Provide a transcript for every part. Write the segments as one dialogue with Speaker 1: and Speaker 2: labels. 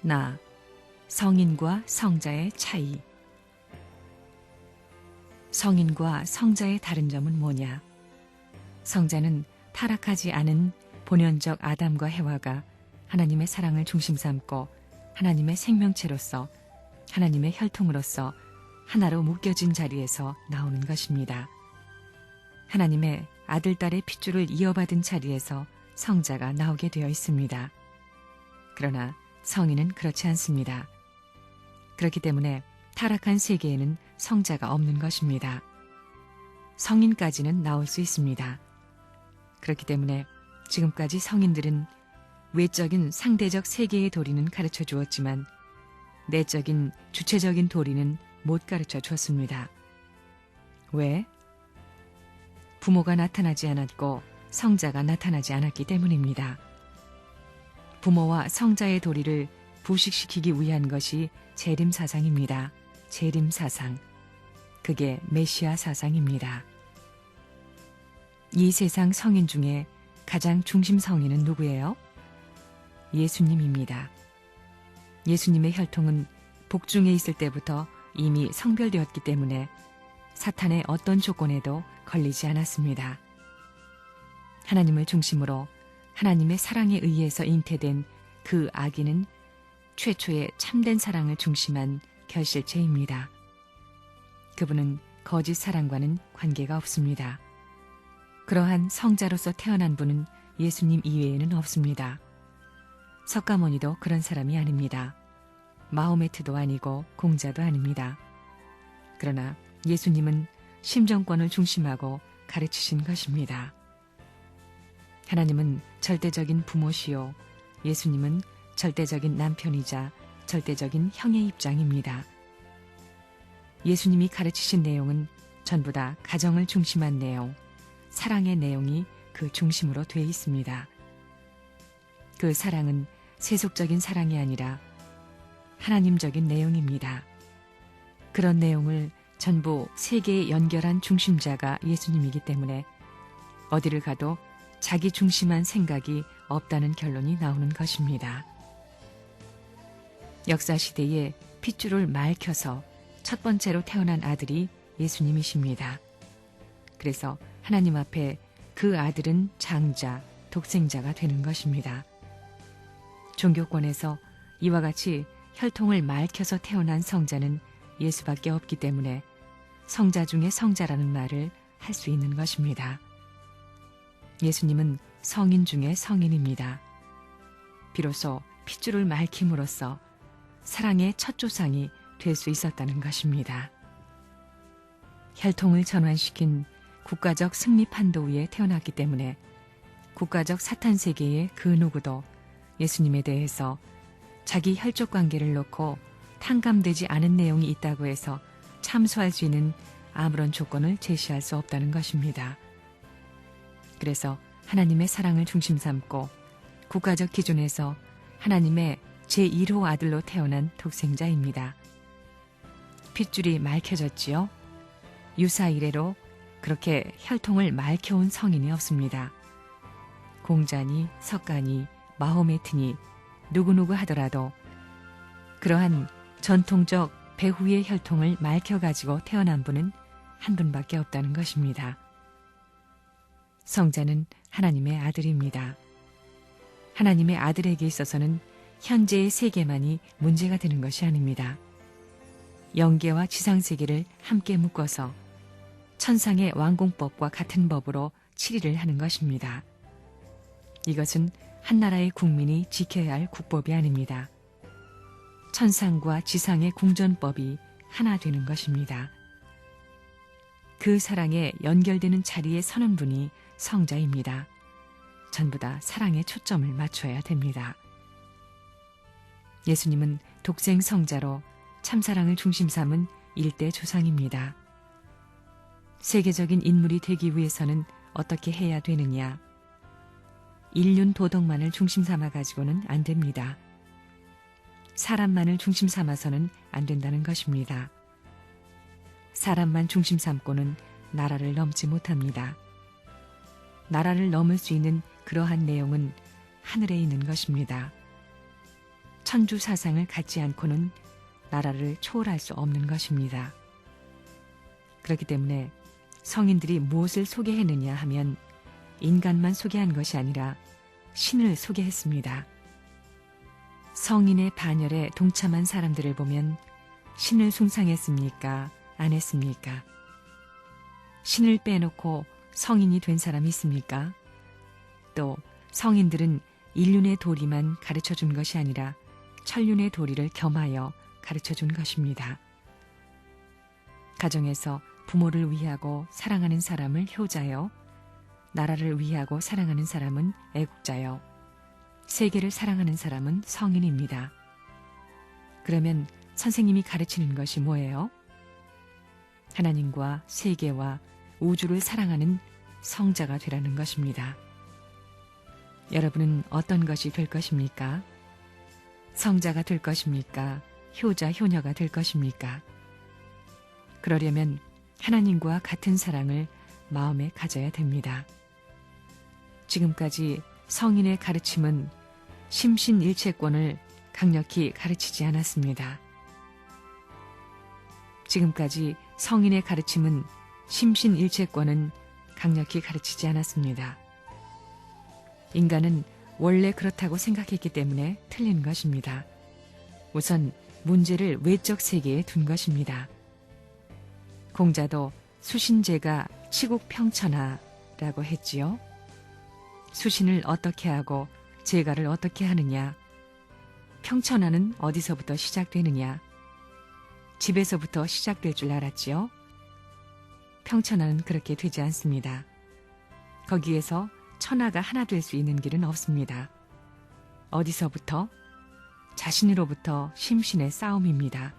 Speaker 1: 나, 성인과 성자의 차이. 성인과 성자의 다른 점은 뭐냐? 성자는 타락하지 않은 본연적 아담과 해와가 하나님의 사랑을 중심 삼고 하나님의 생명체로서 하나님의 혈통으로서 하나로 묶여진 자리에서 나오는 것입니다. 하나님의 아들, 딸의 핏줄을 이어받은 자리에서 성자가 나오게 되어 있습니다. 그러나 성인은 그렇지 않습니다. 그렇기 때문에 타락한 세계에는 성자가 없는 것입니다. 성인까지는 나올 수 있습니다. 그렇기 때문에 지금까지 성인들은 외적인 상대적 세계의 도리는 가르쳐 주었지만 내적인 주체적인 도리는 못 가르쳐 주었습니다. 왜? 부모가 나타나지 않았고 성자가 나타나지 않았기 때문입니다. 부모와 성자의 도리를 부식시키기 위한 것이 재림 사상입니다. 재림 사상. 그게 메시아 사상입니다. 이 세상 성인 중에 가장 중심 성인은 누구예요? 예수님입니다. 예수님의 혈통은 복중에 있을 때부터 이미 성별되었기 때문에 사탄의 어떤 조건에도 걸리지 않았습니다. 하나님을 중심으로 하나님의 사랑에 의해서 잉태된 그 아기는 최초의 참된 사랑을 중심한 결실체입니다. 그분은 거짓 사랑과는 관계가 없습니다. 그러한 성자로서 태어난 분은 예수님 이외에는 없습니다. 석가모니도 그런 사람이 아닙니다. 마호메트도 아니고 공자도 아닙니다. 그러나 예수님은 심정권을 중심하고 가르치신 것입니다. 하나님은 절대적인 부모시요, 예수님은 절대적인 남편이자 절대적인 형의 입장입니다. 예수님이 가르치신 내용은 전부 다 가정을 중심한 내용, 사랑의 내용이 그 중심으로 되어 있습니다. 그 사랑은 세속적인 사랑이 아니라 하나님적인 내용입니다. 그런 내용을 전부 세계에 연결한 중심자가 예수님이기 때문에 어디를 가도 자기 중심한 생각이 없다는 결론이 나오는 것입니다. 역사시대에 핏줄을 맑혀서 첫 번째로 태어난 아들이 예수님이십니다. 그래서 하나님 앞에 그 아들은 장자, 독생자가 되는 것입니다. 종교권에서 이와 같이 혈통을 맑혀서 태어난 성자는 예수밖에 없기 때문에 성자 중에 성자라는 말을 할 수 있는 것입니다. 예수님은 성인 중에 성인입니다. 비로소 핏줄을 맑힘으로써 사랑의 첫 조상이 될 수 있었다는 것입니다. 혈통을 전환시킨 국가적 승리 판도 위에 태어났기 때문에 국가적 사탄 세계의 그 누구도 예수님에 대해서 자기 혈족 관계를 놓고 탕감되지 않은 내용이 있다고 해서 참소할 수 있는 아무런 조건을 제시할 수 없다는 것입니다. 그래서 하나님의 사랑을 중심 삼고 국가적 기준에서 하나님의 제1호 아들로 태어난 독생자입니다. 핏줄이 맑혀졌지요? 유사 이래로 그렇게 혈통을 맑혀온 성인이 없습니다. 공자니 석가니 마호메트니 누구누구 하더라도 그러한 전통적 배후의 혈통을 맑혀가지고 태어난 분은 한 분밖에 없다는 것입니다. 성자는 하나님의 아들입니다. 하나님의 아들에게 있어서는 현재의 세계만이 문제가 되는 것이 아닙니다. 영계와 지상세계를 함께 묶어서 천상의 왕공법과 같은 법으로 치리를 하는 것입니다. 이것은 한 나라의 국민이 지켜야 할 국법이 아닙니다. 천상과 지상의 궁전법이 하나 되는 것입니다. 그 사랑에 연결되는 자리에 서는 분이 성자입니다. 전부 다 사랑에 초점을 맞춰야 됩니다. 예수님은 독생 성자로 참사랑을 중심 삼은 일대 조상입니다. 세계적인 인물이 되기 위해서는 어떻게 해야 되느냐? 인륜 도덕만을 중심 삼아 가지고는 안 됩니다. 사람만을 중심 삼아서는 안 된다는 것입니다. 사람만 중심 삼고는 나라를 넘지 못합니다. 나라를 넘을 수 있는 그러한 내용은 하늘에 있는 것입니다. 천주 사상을 갖지 않고는 나라를 초월할 수 없는 것입니다. 그렇기 때문에 성인들이 무엇을 소개했느냐 하면 인간만 소개한 것이 아니라 신을 소개했습니다. 성인의 반열에 동참한 사람들을 보면 신을 숭상했습니까? 안 했습니까? 신을 빼놓고 성인이 된 사람이 있습니까? 또 성인들은 인륜의 도리만 가르쳐 준 것이 아니라 천륜의 도리를 겸하여 가르쳐 준 것입니다. 가정에서 부모를 위하고 사랑하는 사람을 효자요, 나라를 위하고 사랑하는 사람은 애국자요, 세계를 사랑하는 사람은 성인입니다. 그러면 선생님이 가르치는 것이 뭐예요? 하나님과 세계와 우주를 사랑하는 성자가 되라는 것입니다. 여러분은 어떤 것이 될 것입니까? 성자가 될 것입니까? 효자, 효녀가 될 것입니까? 그러려면 하나님과 같은 사랑을 마음에 가져야 됩니다. 지금까지 성인의 가르침은 심신일체권을 강력히 가르치지 않았습니다. 지금까지 성인의 가르침은 심신일체권은 강력히 가르치지 않았습니다. 인간은 원래 그렇다고 생각했기 때문에 틀린 것입니다. 우선 문제를 외적 세계에 둔 것입니다. 공자도 수신제가 치국평천하라고 했지요. 수신을 어떻게 하고 제가를 어떻게 하느냐, 평천하는 어디서부터 시작되느냐, 집에서부터 시작될 줄 알았지요. 평천하는 그렇게 되지 않습니다. 거기에서 천하가 하나 될 수 있는 길은 없습니다. 어디서부터? 자신으로부터 심신의 싸움입니다.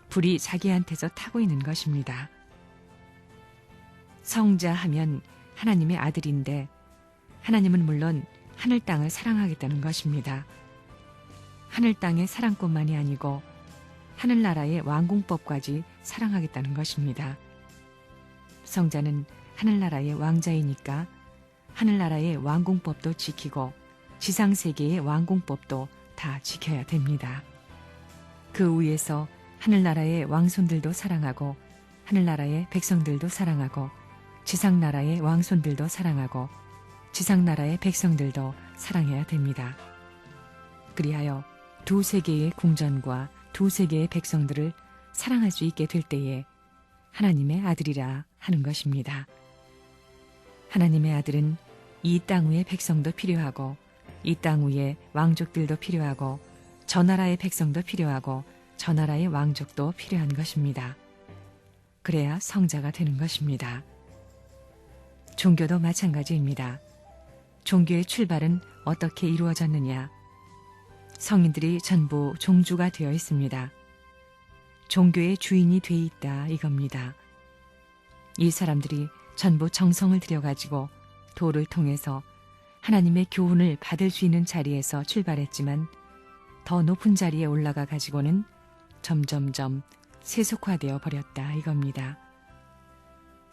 Speaker 1: 불이 자기한테서 타고 있는 것입니다. 성자 하면 하나님의 아들인데 하나님은 물론 하늘 땅을 사랑하겠다는 것입니다. 하늘 땅의 사랑뿐만이 아니고 하늘나라의 왕궁법까지 사랑하겠다는 것입니다. 성자는 하늘나라의 왕자이니까 하늘나라의 왕궁법도 지키고 지상세계의 왕궁법도 다 지켜야 됩니다. 그 위에서 하늘나라의 왕손들도 사랑하고 하늘나라의 백성들도 사랑하고 지상나라의 왕손들도 사랑하고 지상나라의 백성들도 사랑해야 됩니다. 그리하여 두 세계의 궁전과 두 세계의 백성들을 사랑할 수 있게 될 때에 하나님의 아들이라 하는 것입니다. 하나님의 아들은 이 땅 위의 백성도 필요하고 이 땅 위의 왕족들도 필요하고 저 나라의 백성도 필요하고 저 나라의 왕족도 필요한 것입니다. 그래야 성자가 되는 것입니다. 종교도 마찬가지입니다. 종교의 출발은 어떻게 이루어졌느냐? 성인들이 전부 종주가 되어 있습니다. 종교의 주인이 돼 있다 이겁니다. 이 사람들이 전부 정성을 들여가지고 도를 통해서 하나님의 교훈을 받을 수 있는 자리에서 출발했지만 더 높은 자리에 올라가 가지고는 점점점 세속화되어 버렸다 이겁니다.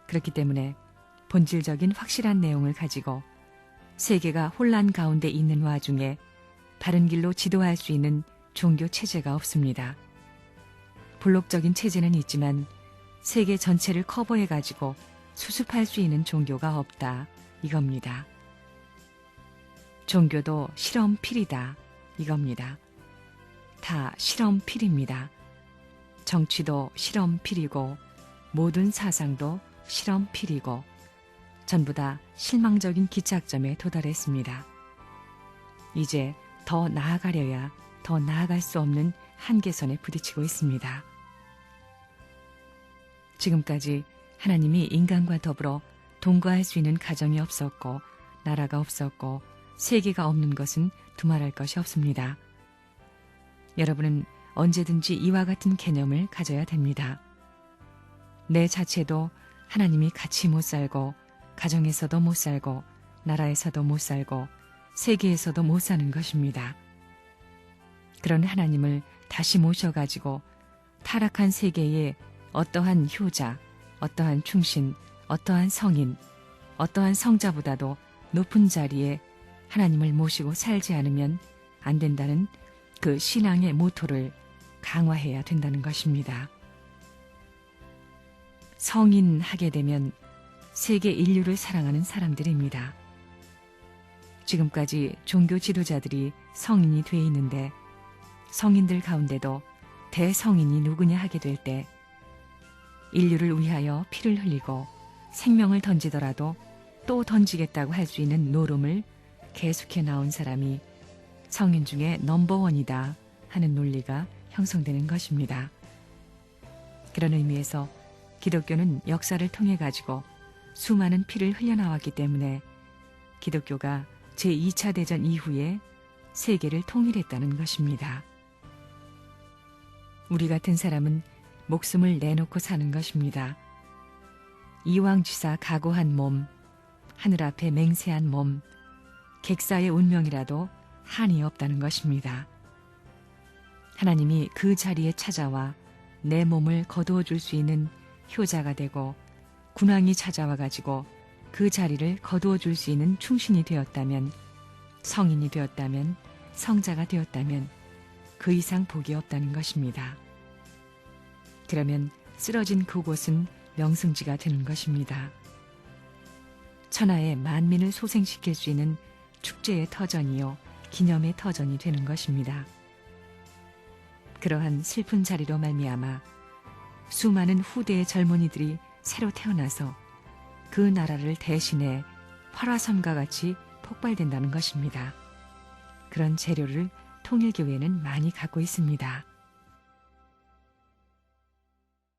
Speaker 1: 그렇기 때문에 본질적인 확실한 내용을 가지고 세계가 혼란 가운데 있는 와중에 바른 길로 지도할 수 있는 종교 체제가 없습니다. 블록적인 체제는 있지만 세계 전체를 커버해 가지고 수습할 수 있는 종교가 없다 이겁니다. 종교도 실험필이다 이겁니다. 다 실험필입니다. 정치도 실험필이고 모든 사상도 실험필이고 전부 다 실망적인 기착점에 도달했습니다. 이제 더 나아가려야 더 나아갈 수 없는 한계선에 부딪히고 있습니다. 지금까지 하나님이 인간과 더불어 동거할 수 있는 가정이 없었고 나라가 없었고 세계가 없는 것은 두말할 것이 없습니다. 여러분은 언제든지 이와 같은 개념을 가져야 됩니다. 내 자체도 하나님이 같이 못 살고 가정에서도 못 살고 나라에서도 못 살고 세계에서도 못 사는 것입니다. 그런 하나님을 다시 모셔가지고 타락한 세계에 어떠한 효자, 어떠한 충신, 어떠한 성인, 어떠한 성자보다도 높은 자리에 하나님을 모시고 살지 않으면 안 된다는 그 신앙의 모토를 강화해야 된다는 것입니다. 성인하게 되면 세계 인류를 사랑하는 사람들입니다. 지금까지 종교 지도자들이 성인이 돼 있는데 성인들 가운데도 대성인이 누구냐 하게 될 때 인류를 위하여 피를 흘리고 생명을 던지더라도 또 던지겠다고 할 수 있는 노름을 계속해 나온 사람이 성인 중에 넘버원이다 하는 논리가 형성되는 것입니다. 그런 의미에서 기독교는 역사를 통해 가지고 수많은 피를 흘려나왔기 때문에 기독교가 제2차 대전 이후에 세계를 통일했다는 것입니다. 우리 같은 사람은 목숨을 내놓고 사는 것입니다. 이왕지사 각오한 몸, 하늘 앞에 맹세한 몸, 객사의 운명이라도 한이 없다는 것입니다. 하나님이 그 자리에 찾아와 내 몸을 거두어 줄 수 있는 효자가 되고 군왕이 찾아와 가지고 그 자리를 거두어 줄 수 있는 충신이 되었다면, 성인이 되었다면, 성자가 되었다면 그 이상 복이 없다는 것입니다. 그러면 쓰러진 그곳은 명승지가 되는 것입니다. 천하의 만민을 소생시킬 수 있는 축제의 터전이요 기념의 터전이 되는 것입니다. 그러한 슬픈 자리로 말미암아 수많은 후대의 젊은이들이 새로 태어나서 그 나라를 대신해 활화섬과 같이 폭발된다는 것입니다. 그런 재료를 통일교회는 많이 갖고 있습니다.